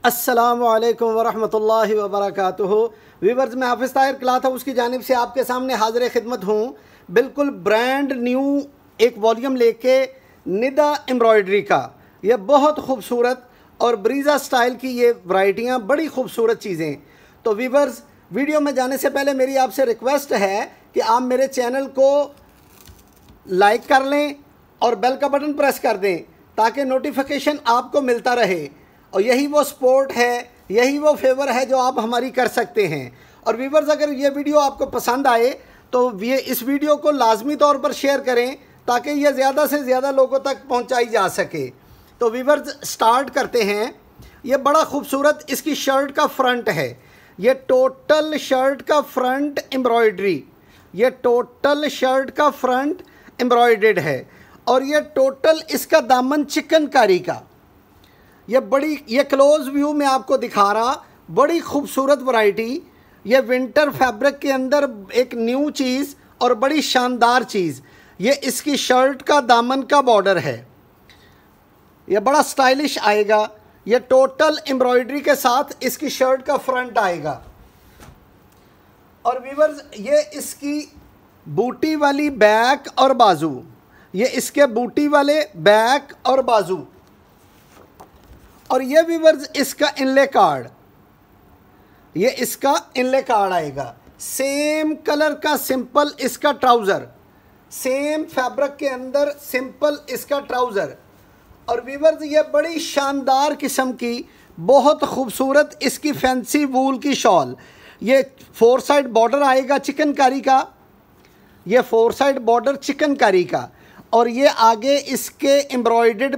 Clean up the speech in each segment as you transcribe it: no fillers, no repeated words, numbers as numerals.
अस्सलामुअलैकुम वरहमतुल्लाहि वबरकातुहू। वीवर्स, मैं हाफिज़ ताहिर क्लॉथ हाउस की जानिब से आपके सामने हाजिर खिदमत हूँ। बिल्कुल ब्रांड न्यू एक वॉल्यूम लेके निदा एम्ब्रॉयडरी का, ये बहुत खूबसूरत और ब्रीज़ा स्टाइल की ये वैरायटियाँ बड़ी खूबसूरत चीज़ें। तो वीवर्स, वीडियो में जाने से पहले मेरी आपसे रिक्वेस्ट है कि आप मेरे चैनल को लाइक कर लें और बेल का बटन प्रेस कर दें ताकि नोटिफिकेशन आपको मिलता रहे। और यही वो सपोर्ट है, यही वो फेवर है जो आप हमारी कर सकते हैं। और व्यूवर्स, अगर ये वीडियो आपको पसंद आए तो ये इस वीडियो को लाजमी तौर पर शेयर करें ताकि ये ज़्यादा से ज़्यादा लोगों तक पहुंचाई जा सके। तो व्यूवर्स, स्टार्ट करते हैं। ये बड़ा खूबसूरत इसकी शर्ट का फ्रंट है। ये टोटल शर्ट का फ्रंट एम्ब्रॉयडरी, ये टोटल शर्ट का फ्रंट एम्ब्रॉयडर्ड है। और ये टोटल इसका दामन चिकनकारी का, ये क्लोज व्यू में आपको दिखा रहा, बड़ी खूबसूरत वैरायटी। ये विंटर फैब्रिक के अंदर एक न्यू चीज़ और बड़ी शानदार चीज़। ये इसकी शर्ट का दामन का बॉर्डर है, ये बड़ा स्टाइलिश आएगा। ये टोटल एम्ब्रॉयडरी के साथ इसकी शर्ट का फ्रंट आएगा। और व्यूअर्स, ये इसकी बूटी वाली बैक और बाजू, ये इसके बूटी वाले बैक और बाजू। और ये व्यूअर्स इसका इनले कार्ड, ये इसका इनले कार्ड आएगा। सेम कलर का सिंपल इसका ट्राउज़र, सेम फैब्रिक के अंदर सिंपल इसका ट्राउज़र। और व्यूअर्स, ये बड़ी शानदार किस्म की बहुत खूबसूरत इसकी फैंसी वूल की शॉल। ये 4 साइड बॉर्डर आएगा चिकनकारी का, ये 4 साइड बॉर्डर चिकनकारी का। और ये आगे इसके एम्ब्रॉयडर्ड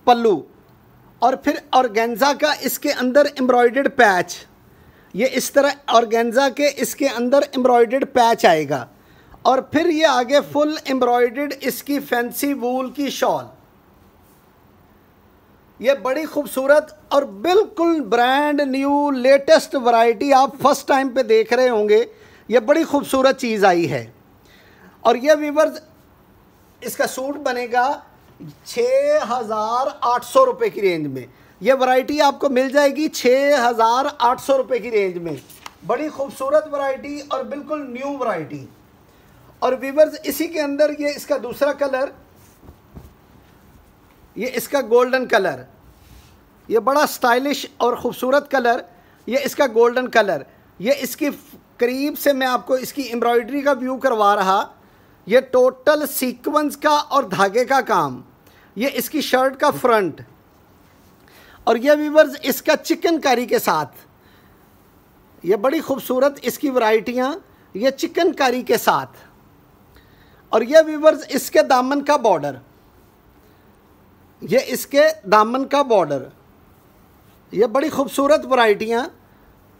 पल्लू, और फिर ऑर्गेन्जा का इसके अंदर एम्ब्रॉयडर्ड पैच। ये इस तरह ऑर्गेन्जा के इसके अंदर एम्ब्रॉयडर्ड पैच आएगा। और फिर ये आगे फुल एम्ब्रॉयडर्ड इसकी फैंसी वूल की शॉल। ये बड़ी खूबसूरत और बिल्कुल ब्रांड न्यू लेटेस्ट वैरायटी आप फर्स्ट टाइम पे देख रहे होंगे। ये बड़ी खूबसूरत चीज़ आई है। और ये व्यूअर्स, इसका सूट बनेगा 6,800 रुपये की रेंज में। ये वैरायटी आपको मिल जाएगी 6,800 रुपये की रेंज में। बड़ी खूबसूरत वैरायटी और बिल्कुल न्यू वैरायटी। और व्यूअर्स, इसी के अंदर ये इसका दूसरा कलर, ये इसका गोल्डन कलर, ये बड़ा स्टाइलिश और ख़ूबसूरत कलर। ये इसका गोल्डन कलर, ये इसकी करीब से मैं आपको इसकी एम्ब्रॉयडरी का व्यू करवा रहा। ये टोटल सीक्वेंस का और धागे का काम। ये इसकी शर्ट का फ्रंट। और ये व्यूअर्स इसका चिकनकारी के साथ, ये बड़ी खूबसूरत इसकी वैरायटियाँ, ये चिकनकारी के साथ। और ये व्यूअर्स इसके दामन का बॉर्डर, ये इसके दामन का बॉर्डर। ये बड़ी खूबसूरत वैरायटियाँ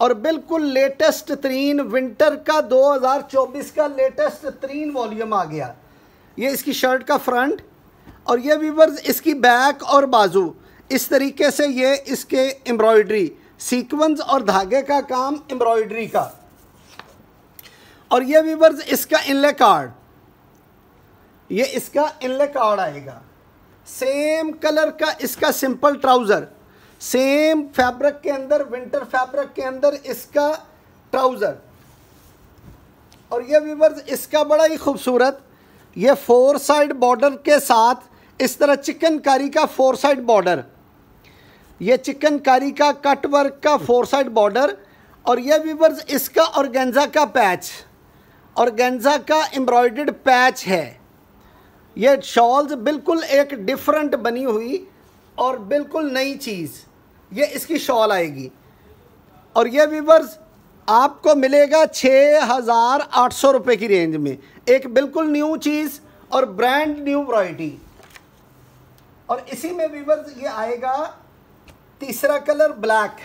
और बिल्कुल लेटेस्ट तरीन विंटर का 2024 का लेटेस्ट तरीन वॉल्यूम आ गया। ये इसकी शर्ट का फ्रंट। और ये व्यूअर्स इसकी बैक और बाजू, इस तरीके से ये इसके एम्ब्रॉयडरी सीक्वेंस और धागे का काम एम्ब्रॉयडरी का। और ये व्यूअर्स इसका इनले कार्ड, ये इसका इनले कार्ड आएगा। सेम कलर का इसका सिंपल ट्राउज़र, सेम फैब्रिक के अंदर विंटर फैब्रिक के अंदर इसका ट्राउज़र। और ये व्यूअर्स इसका बड़ा ही खूबसूरत, ये 4 साइड बॉर्डर के साथ इस तरह चिकनकारी का 4 साइड बॉर्डर, ये चिकनकारी का कट वर्क का 4 साइड बॉर्डर। और ये व्यूअर्स इसका ऑर्गेन्जा का पैच, ऑर्गेन्जा का एम्ब्रॉयडर्ड पैच है। ये शॉल्स बिल्कुल एक डिफरेंट बनी हुई और बिल्कुल नई चीज़, ये इसकी शॉल आएगी। और ये व्यूअर्स आपको मिलेगा 6,800 रुपये की रेंज में। एक बिल्कुल न्यू चीज़ और ब्रांड न्यू वैरायटी। और इसी में व्यूअर्स ये आएगा तीसरा कलर ब्लैक,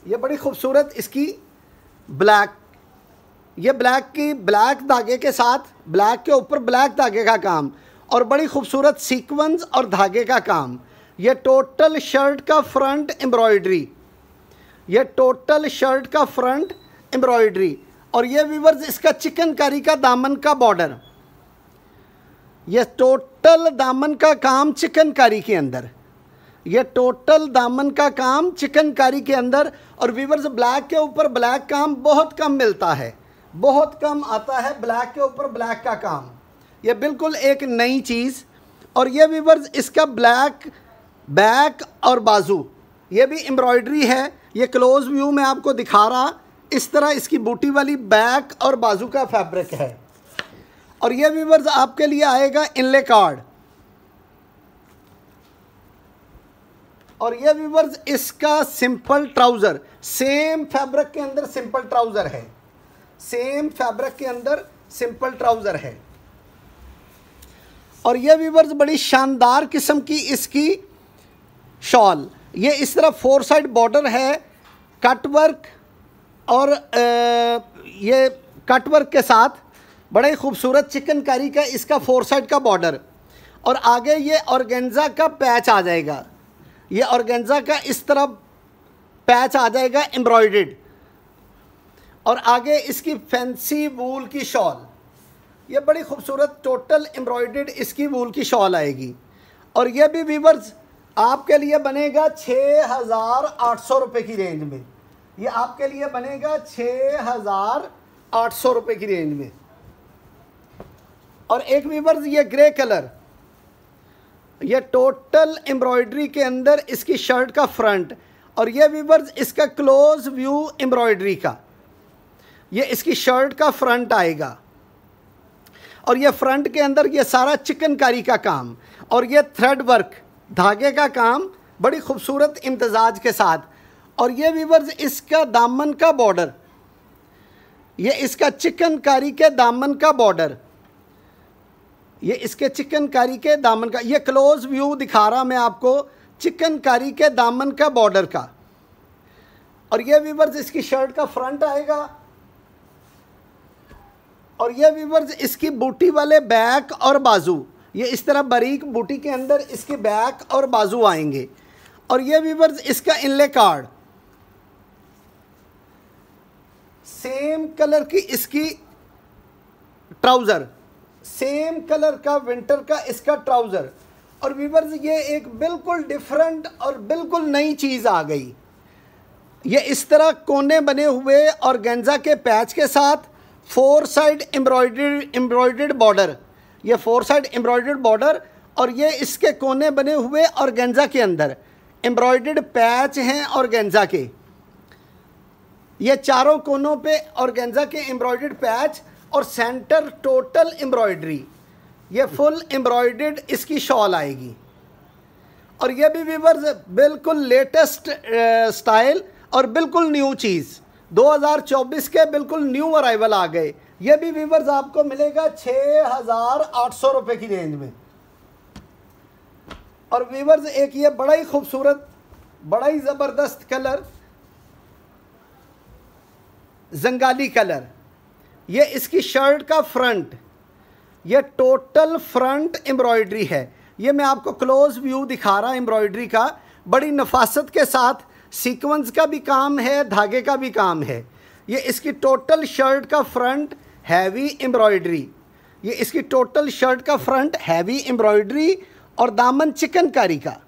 ये बड़ी खूबसूरत इसकी ब्लैक, ये ब्लैक की ब्लैक धागे के साथ, ब्लैक के ऊपर ब्लैक धागे का काम और बड़ी खूबसूरत सीक्वेंस और धागे का काम। ये टोटल शर्ट का फ्रंट एम्ब्रॉयडरी, ये टोटल शर्ट का फ्रंट एम्ब्रॉयडरी। और ये व्यूअर्स इसका चिकनकारी का दामन का बॉर्डर, ये टोटल दामन का काम चिकनकारी के अंदर। ये टोटल दामन का काम चिकनकारी के अंदर। और वीवर्स ब्लैक के ऊपर ब्लैक काम बहुत कम मिलता है, बहुत कम आता है ब्लैक के ऊपर ब्लैक का काम। ये बिल्कुल एक नई चीज़। और ये वीवर्स इसका ब्लैक बैक और बाजू ये भी एम्ब्रॉयडरी है। ये क्लोज व्यू में आपको दिखा रहा, इस तरह इसकी बूटी वाली बैक और बाजू का फैब्रिक है। और ये वीवर्स आपके लिए आएगा इनले कार्ड। और ये वीवर्स इसका सिंपल ट्राउज़र, सेम फैब्रिक के अंदर सिंपल ट्राउज़र है, सेम फैब्रिक के अंदर सिंपल ट्राउज़र है। और ये वीवर्स बड़ी शानदार किस्म की इसकी शॉल, ये इस तरह 4 साइड बॉर्डर है, कटवर्क और ये कटवर्क के साथ बड़े खूबसूरत चिकनकारी का इसका 4 साइड का बॉर्डर। और आगे ये ऑर्गेन्जा का पैच आ जाएगा, ये ऑर्गेन्जा का इस तरह पैच आ जाएगा एम्ब्रॉयडर्ड। और आगे इसकी फैंसी वूल की शॉल, ये बड़ी खूबसूरत टोटल एम्ब्रॉयडर्ड इसकी वूल की शॉल आएगी। और ये भी वीवर्स आपके लिए बनेगा 6,800 रुपये की रेंज में। ये आपके लिए बनेगा 6,800 रुपये की रेंज में। और एक वीवर्स ये ग्रे कलर, ये टोटल एम्ब्रॉयडरी के अंदर इसकी शर्ट का फ्रंट। और ये वीवर्स इसका क्लोज व्यू एम्ब्रॉयडरी का, ये इसकी शर्ट का फ्रंट आएगा। और ये फ्रंट के अंदर ये सारा चिकनकारी का काम और ये थ्रेड वर्क धागे का काम बड़ी खूबसूरत इम्तजाज के साथ। और ये वीवर्स इसका दामन का बॉर्डर, ये इसका चिकनकारी के दामन का बॉर्डर, ये इसके चिकनकारी के दामन का, ये क्लोज व्यू दिखा रहा मैं आपको चिकनकारी के दामन का बॉर्डर का। और ये वीवर्स इसकी शर्ट का फ्रंट आएगा। और ये वीवर्स इसकी बूटी वाले बैक और बाजू, ये इस तरह बारीक बूटी के अंदर इसके बैक और बाजू आएंगे। और ये वीवर्स इसका इनले कार्ड, सेम कलर की इसकी ट्राउज़र, सेम कलर का विंटर का इसका ट्राउज़र। और वीवर्स ये एक बिल्कुल डिफरेंट और बिल्कुल नई चीज़ आ गई। ये इस तरह कोने बने हुए ऑर्गेन्जा के पैच के साथ 4 साइड एम्ब्रॉयडर्ड बॉर्डर, ये 4 साइड एम्ब्रॉयडर्ड बॉर्डर। और ये इसके कोने बने हुए ऑर्गेन्जा के अंदर एम्ब्रॉयडर्ड पैच हैं ऑर्गेन्जा के, ये चारों कोनों पे ऑर्गेन्जा के एम्ब्रॉयडर्ड पैच और सेंटर टोटल एम्ब्रॉयडरी, ये फुल एम्ब्रॉयडर्ड इसकी शॉल आएगी। और ये भी वीवर्स बिल्कुल लेटेस्ट स्टाइल और बिल्कुल न्यू चीज़, 2024 के बिल्कुल न्यू अराइवल आ गए। ये भी वीवर्स आपको मिलेगा 6,800 रुपये की रेंज में। और वीवर्स एक ये बड़ा ही खूबसूरत, बड़ा ही ज़बरदस्त कलर, जंगाली कलर, ये इसकी शर्ट का फ्रंट, ये टोटल फ्रंट एम्ब्रॉयडरी है। ये मैं आपको क्लोज व्यू दिखा रहा एम्ब्रॉयडरी का, बड़ी नफासत के साथ सीक्वेंस का भी काम है, धागे का भी काम है। ये इसकी टोटल शर्ट का फ्रंट हैवी एम्ब्रॉयडरी, ये इसकी टोटल शर्ट का फ्रंट हैवी एम्ब्रॉयडरी और दामन चिकनकारी का।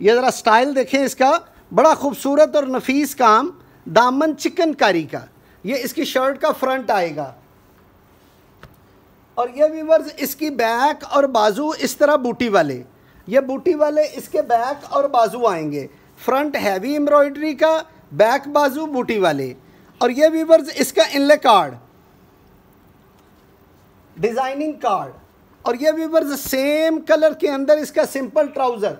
ये ज़रा स्टाइल देखें इसका, बड़ा खूबसूरत और नफीस काम, दामन चिकनकारी का। ये इसकी शर्ट का फ्रंट आएगा। और ये वीवर्स इसकी बैक और बाजू इस तरह बूटी वाले, ये बूटी वाले इसके बैक और बाजू आएंगे। फ्रंट हैवी एम्ब्रॉयडरी का, बैक बाजू बूटी वाले। और ये वीवर्स इसका इनले कार्ड, डिज़ाइनिंग कार्ड। और ये वीवर्स सेम कलर के अंदर इसका सिंपल ट्राउज़र,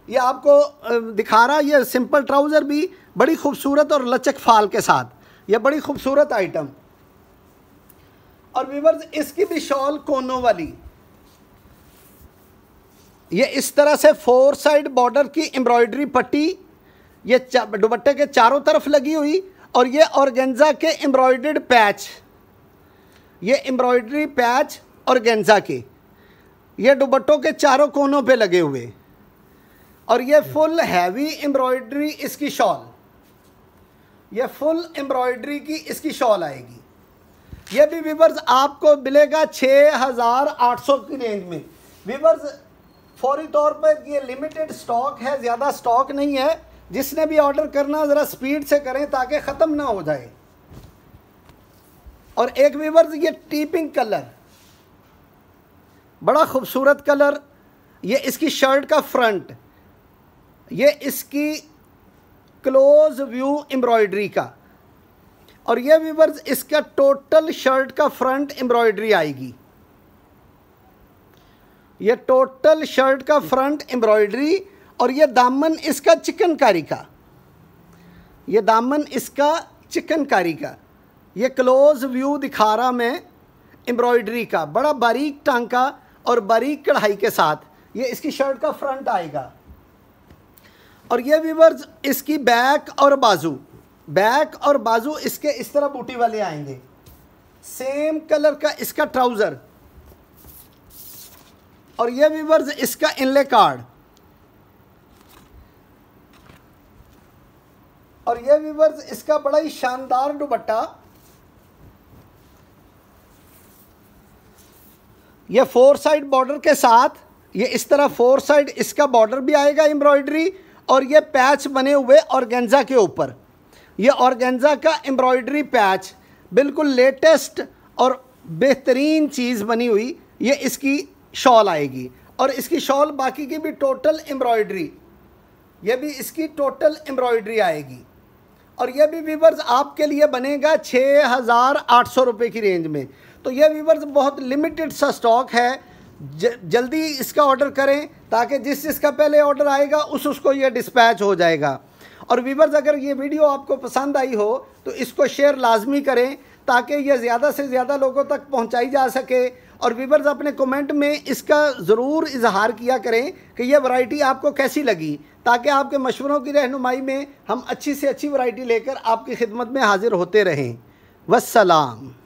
ये आपको दिखा रहा, ये सिंपल ट्राउज़र भी बड़ी खूबसूरत और लचक फाल के साथ, ये बड़ी खूबसूरत आइटम। और वीवर्स इसकी भी शॉल कोनों वाली, ये इस तरह से 4 साइड बॉर्डर की एम्ब्रॉयडरी पट्टी, ये दुपट्टे के चारों तरफ लगी हुई। और ये ऑर्गेन्जा के एम्ब्रॉयडर्ड पैच, ये एम्ब्रॉयडरी पैच ऑर्गेन्जा के, ये दुपट्टों के चारों कोनों पे लगे हुए। और ये फुल हैवी एम्ब्रॉयडरी इसकी शॉल, ये फुल एम्ब्रॉयडरी की इसकी शॉल आएगी। ये भी वीवर्स आपको मिलेगा 6,800 की रेंज में। वीवर्स फौरी तौर पर ये लिमिटेड स्टॉक है, ज़्यादा स्टॉक नहीं है। जिसने भी ऑर्डर करना ज़रा स्पीड से करें ताकि ख़त्म ना हो जाए। और एक व्यूअर्स ये टी पिंक कलर, बड़ा खूबसूरत कलर, ये इसकी शर्ट का फ्रंट, ये इसकी क्लोज व्यू एम्ब्रॉयडरी का, और ये व्यूअर्स इसका टोटल शर्ट का फ्रंट एम्ब्रॉयडरी आएगी। ये टोटल शर्ट का फ्रंट एम्ब्रॉयडरी, और ये दामन इसका चिकनकारी का, ये दामन इसका चिकनकारी का, ये क्लोज व्यू दिखा रहा मैं एम्ब्रॉयडरी का, बड़ा बारीक टांका और बारीक कढ़ाई के साथ ये इसकी शर्ट का फ्रंट आएगा। और ये व्यूअर्स इसकी बैक और बाजू इसके इस तरह बूटी वाले आएंगे। सेम कलर का इसका ट्राउज़र, और ये व्यूअर्स इसका इनले कार्ड, और ये व्यूअर्स इसका बड़ा ही शानदार दुपट्टा। ये 4 साइड बॉर्डर के साथ, ये इस तरह 4 साइड इसका बॉर्डर भी आएगा एम्ब्रॉयडरी, और ये पैच बने हुए ऑर्गेन्जा के ऊपर, ये ऑर्गेन्जा का एम्ब्रॉयडरी पैच बिल्कुल लेटेस्ट और बेहतरीन चीज़ बनी हुई। ये इसकी शॉल आएगी, और इसकी शॉल बाकी की भी टोटल एम्ब्रॉयडरी, ये भी इसकी टोटल एम्ब्रॉयडरी आएगी। और ये भी व्यूअर्स आपके लिए बनेगा 6,800 रुपये की रेंज में। तो ये व्यूअर्स बहुत लिमिटेड सा स्टॉक है, जल्दी इसका ऑर्डर करें ताकि जिसका पहले ऑर्डर आएगा उसको ये डिस्पैच हो जाएगा। और व्यूअर्स अगर ये वीडियो आपको पसंद आई हो तो इसको शेयर लाजमी करें ताकि ये ज़्यादा से ज़्यादा लोगों तक पहुंचाई जा सके। और व्यूअर्स अपने कमेंट में इसका ज़रूर इजहार किया करें कि यह वैरायटी आपको कैसी लगी, ताकि आपके मशवरों की रहनुमाई में हम अच्छी से अच्छी वैरायटी लेकर आपकी खिदमत में हाजिर होते रहें। वस्सलाम।